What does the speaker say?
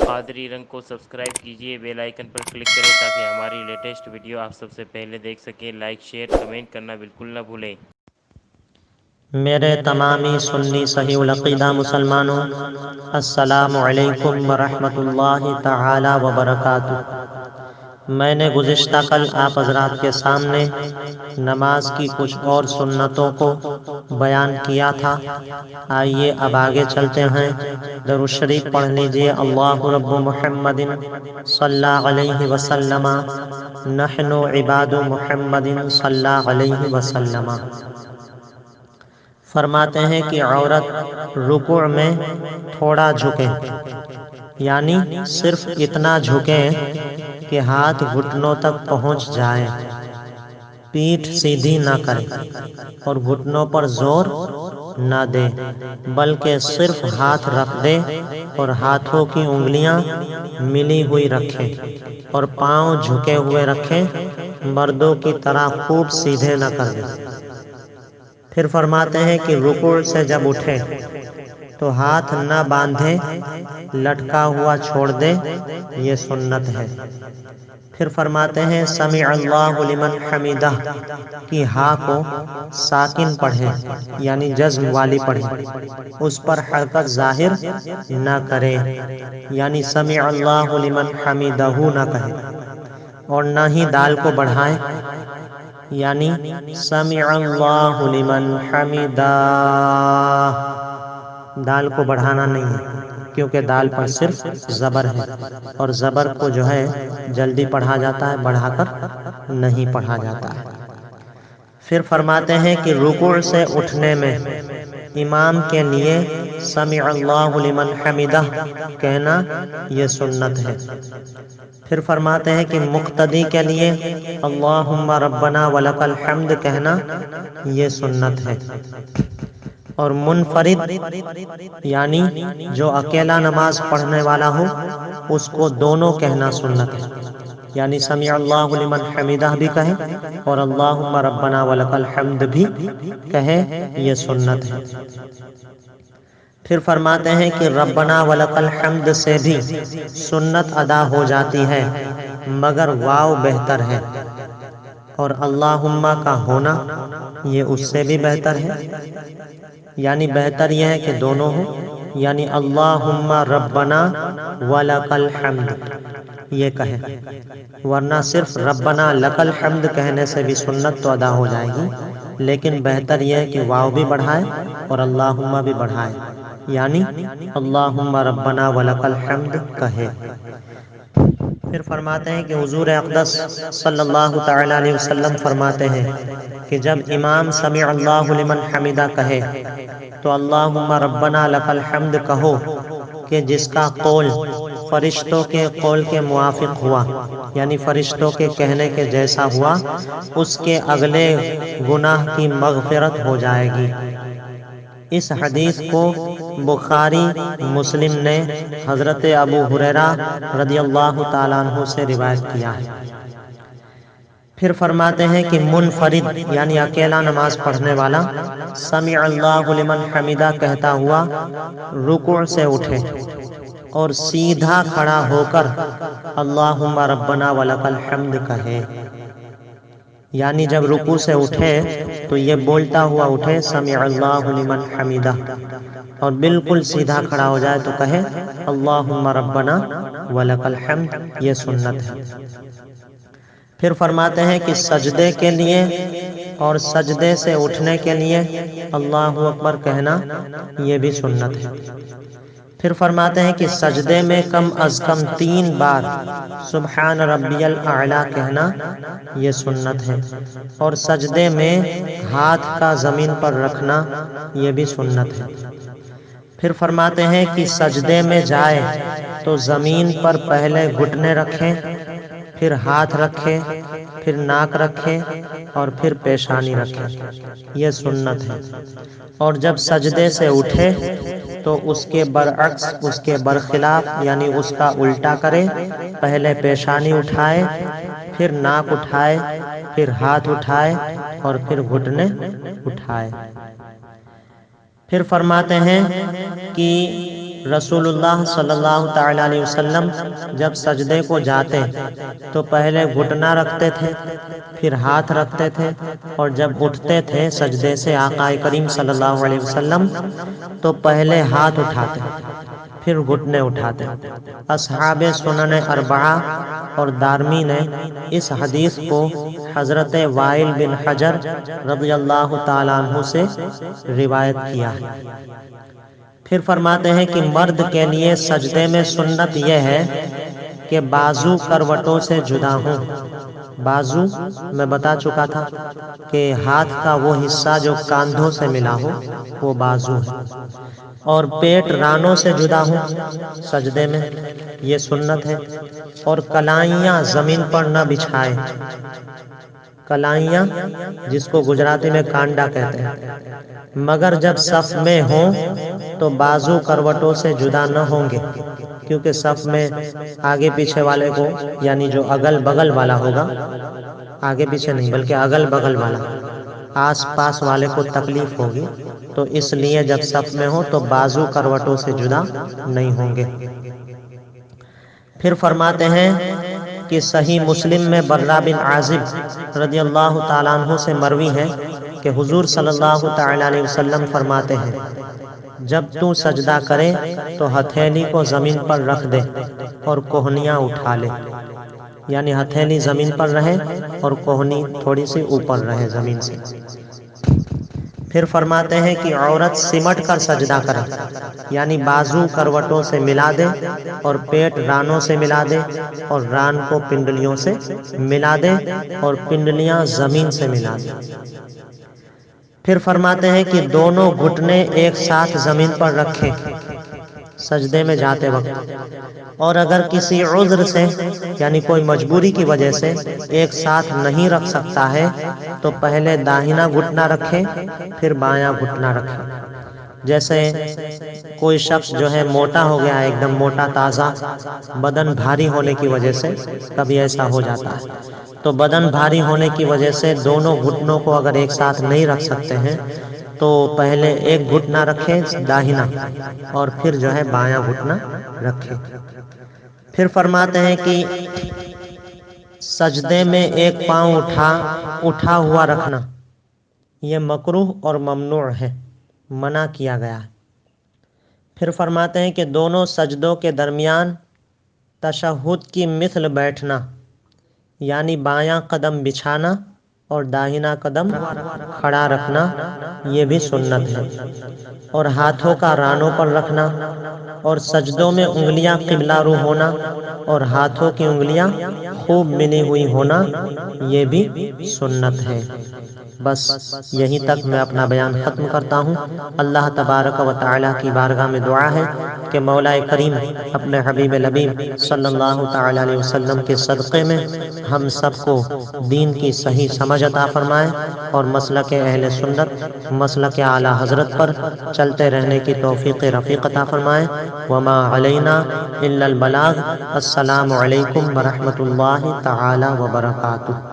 قادری رنگ کو سبسکرائب کیجئے، بیل آئیکن پر کلک کریں تاکہ ہماری لیٹسٹ ویڈیو آپ سب سے پہلے دیکھ سکیں۔ لائک، شیئر، کمنٹ کرنا بالکل نہ بھولیں۔ میرے تمامی سنی صحیح العقیدہ مسلمانوں، السلام علیکم ورحمۃ اللہ تعالی وبرکاتہ۔ میں نے گزشتہ کل آپ حضرات کے سامنے نماز کی کچھ اور سنتوں کو بیان کیا تھا۔ آئیے اب آگے چلتے ہیں۔ درود شریف پڑھ لیجئے۔ اللہ رب محمد صلی اللہ علیہ وسلم، نحن عباد محمد صلی اللہ علیہ وسلم۔ فرماتے ہیں کہ عورت رکوع میں تھوڑا جھکے، یعنی صرف اتنا جھکے کہ ہاتھ گھٹنوں تک پہنچ جائے، پیٹھ سیدھی نہ کرے اور گھٹنوں پر زور نہ دے، بلکہ صرف ہاتھ رکھ دے اور ہاتھوں کی انگلیاں ملی ہوئی رکھے اور پاؤں جھکے ہوئے رکھے، مردوں کی طرح خوب سیدھے نہ کر دے۔ پھر فرماتے ہیں کہ رکوع سے جب اٹھے تو ہاتھ نہ باندھے، لٹکا ہوا چھوڑ دے، یہ سنت ہے۔ پھر فرماتے ہیں سمع اللہ لمن حمدہ کی ہا کو ساکن پڑھے، یعنی جزم والی پڑھے، اس پر حرکت ظاہر نہ کرے، یعنی سمع اللہ لمن حمدہ نہ کہے، اور نہ ہی دال کو بڑھائے، یعنی سمع اللہ لمن حمدہ، دال کو بڑھانا نہیں ہے، کیونکہ دال پر صرف زبر ہے اور زبر کو جو ہے جلدی پڑھا جاتا ہے، بڑھا کر نہیں پڑھا جاتا ہے۔ پھر فرماتے ہیں کہ رکوع سے اٹھنے میں امام کے لیے سمع اللہ لمن حمدہ کہنا یہ سنت ہے۔ پھر فرماتے ہیں کہ مقتدی کے لیے اللہم ربنا ولک الحمد کہنا یہ سنت ہے، اور منفرد یعنی جو اکیلا نماز پڑھنے والا ہو اس کو دونوں کہنا سنت ہے، یعنی سمع اللہ لمن حمدہ بھی کہے اور اللہم ربنا ولک الحمد بھی کہے، یہ سنت ہے۔ پھر فرماتے ہیں کہ ربنا ولک الحمد سے بھی سنت ادا ہو جاتی ہے، مگر واو بہتر ہے، اور اللہم کا ہونا یہ اس سے بھی بہتر ہے، یعنی بہتر یہ ہے کہ دونوں ہو، یعنی اللہم ربنا ولک الحمد یہ کہے، ورنہ صرف ربنا لک الحمد کہنے سے بھی سنت تو ادا ہو جائے گی، لیکن بہتر یہ ہے کہ واو بھی بڑھائے اور اللہم بھی بڑھائے، یعنی اللہم ربنا ولک الحمد کہے۔ پھر فرماتے ہیں کہ حضور اقدس صلی اللہ تعالی علیہ وسلم فرماتے ہیں کہ جب امام سمع اللہ لمن حمدہ کہے تو اللہم ربنا لک الحمد کہو، کہ جس کا قول فرشتوں کے قول کے موافق ہوا، یعنی فرشتوں کے کہنے کے جیسا ہوا، اس کے اگلے گناہ کی مغفرت ہو جائے گی۔ اس حدیث کو بخاری مسلم نے حضرت ابو ہریرہ رضی اللہ تعالیٰ عنہ سے روایت کیا ہے۔ پھر فرماتے ہیں کہ منفرد یعنی اکیلا نماز پڑھنے والا سمع اللہ لمن حمدہ کہتا ہوا رکوع سے اٹھے اور سیدھا کھڑا ہو کر اللہم ربنا ولک الحمد کہے، یعنی جب رکوع سے اٹھے تو یہ بولتا ہوا اٹھے سمع اللہ لمن حمدہ، اور بالکل سیدھا کھڑا ہو جائے تو کہے اللہم ربنا ولک الحمد، یہ سنت ہے۔ پھر فرماتے ہیں کہ سجدے کے لیے اور سجدے سے اٹھنے کے لیے اللہ اکبر کہنا یہ بھی سنت ہے۔ پھر فرماتے ہیں کہ سجدے میں کم از کم 3 بار سبحان ربی الاعلیٰ کہنا یہ سنت ہے، اور سجدے میں ہاتھ کا زمین پر رکھنا یہ بھی سنت ہے۔ پھر فرماتے ہیں کہ سجدے میں جائے تو زمین پر پہلے گھٹنے رکھے، پھر ہاتھ رکھے، پھر ناک رکھے اور پھر پیشانی رکھے، یہ سنت ہے۔ اور جب سجدے سے اٹھے تو اس کے برعکس، اس کے برخلاف یعنی اس کا الٹا کرے، پہلے پیشانی اٹھائے، پھر ناک اٹھائے، پھر ہاتھ اٹھائے اور پھر گھٹنے اٹھائے۔ پھر فرماتے ہیں کہ رسول اللہ صلی اللہ تعالی علیہ وسلم جب سجدے کو جاتے تو پہلے گھٹنا رکھتے تھے، پھر ہاتھ رکھتے تھے، اور جب اٹھتے تھے سجدے سے آقا کریم صلی اللہ علیہ وسلم تو پہلے ہاتھ اٹھاتے پھر گھٹنے اٹھاتے۔ اصحاب سنن اربعہ اور دارمی نے اس حدیث کو حضرت وائل بن حجر رضی اللہ تعالیٰ عنہ سے روایت کیا ہے۔ پھر فرماتے ہیں کہ مرد کے لیے سجدے میں سنت یہ ہے کہ بازو کروٹوں سے جدا ہوں۔ بازو میں بتا چکا تھا کہ ہاتھ کا وہ حصہ جو کاندھوں سے ملا ہو وہ بازو ہے، اور پیٹ رانوں سے جدا ہوں سجدے میں، یہ سنت ہے، اور کلائیاں زمین پر نہ بچھائے۔ کلائیاں جس کو گجراتی میں کانڈا کہتے ہیں، مگر جب صف میں ہوں تو بازو کروٹوں سے جدا نہ ہوں گے، کیونکہ صف میں آگے پیچھے والے کو، یعنی جو اگل بغل والا ہوگا، آگے پیچھے نہیں بلکہ اگل بغل والا، آس پاس والے کو تکلیف ہوگی، تو اس لیے جب صف میں ہو تو بازو کروٹوں سے جدا نہیں ہوں گے۔ پھر فرماتے ہیں کہ صحیح مسلم میں برہ بن عازب رضی اللہ تعالیٰ عنہ سے مروی ہے کہ حضور صلی اللہ تعالیٰ علیہ وسلم فرماتے ہیں، جب تو سجدہ کرے تو ہتھیلی کو زمین پر رکھ دے اور کوہنیاں اٹھا لے، یعنی ہتھیلی زمین پر رہے اور کوہنی تھوڑی سی اوپر رہے زمین سے۔ پھر فرماتے ہیں کہ عورت سمٹ کر سجدہ کرے، یعنی بازو کروٹوں سے ملا دے اور پیٹ رانوں سے ملا دے اور ران کو پنڈلیوں سے ملا دے اور پنڈلیاں زمین سے ملا دے۔ پھر فرماتے ہیں کہ دونوں گھٹنے ایک ساتھ زمین پر رکھے سجدے میں جاتے وقت، اور اگر کسی عذر سے یعنی کوئی مجبوری کی وجہ سے ایک ساتھ نہیں رکھ سکتا ہے تو پہلے داہنا گھٹنا رکھے پھر بایاں گھٹنا رکھے۔ جیسے کوئی شخص جو ہے موٹا ہو گیا ہے، ایک دم موٹا تازہ، بدن بھاری ہونے کی وجہ سے کبھی ایسا ہو جاتا ہے، تو بدن بھاری ہونے کی وجہ سے دونوں گھٹنوں کو اگر ایک ساتھ نہیں رکھ سکتے ہیں تو پہلے ایک گھٹنا رکھے داہنا اور پھر جو ہے بایاں گھٹنا رکھے۔ پھر فرماتے ہیں کہ سجدے میں ایک پاؤں اٹھا ہوا رکھنا یہ مکروہ اور ممنوع ہے، منع کیا گیا ہے۔ پھر فرماتے ہیں کہ دونوں سجدوں کے درمیان تشہد کی مثل بیٹھنا، یعنی بایاں قدم بچھانا اور داہنا قدم کھڑا رکھنا، یہ بھی سنت ہے، اور ہاتھوں کا رانوں پر رکھنا، اور سجدوں میں انگلیاں قبلہ رو ہونا اور ہاتھوں کی انگلیاں خوب ملی ہوئی ہونا، یہ بھی سنت ہے۔ بس یہیں تک میں اپنا بیان ختم کرتا ہوں۔ اللہ تبارک و تعالیٰ کی بارگاہ میں دعا ہے کہ مولا کریم اپنے حبیب لبیب صلی اللہ تعالیٰ علیہ وسلم کے صدقے میں ہم سب کو دین کی صحیح سمجھ عطا فرمائے اور مسلک اہل سنت، مسلک اعلیٰ حضرت پر چلتے رہنے کی توفیق رفیق عطا فرمائے۔ وما علینا الا البلاغ۔ السلام علیکم ورحمۃ اللہ تعالیٰ وبرکاتہ۔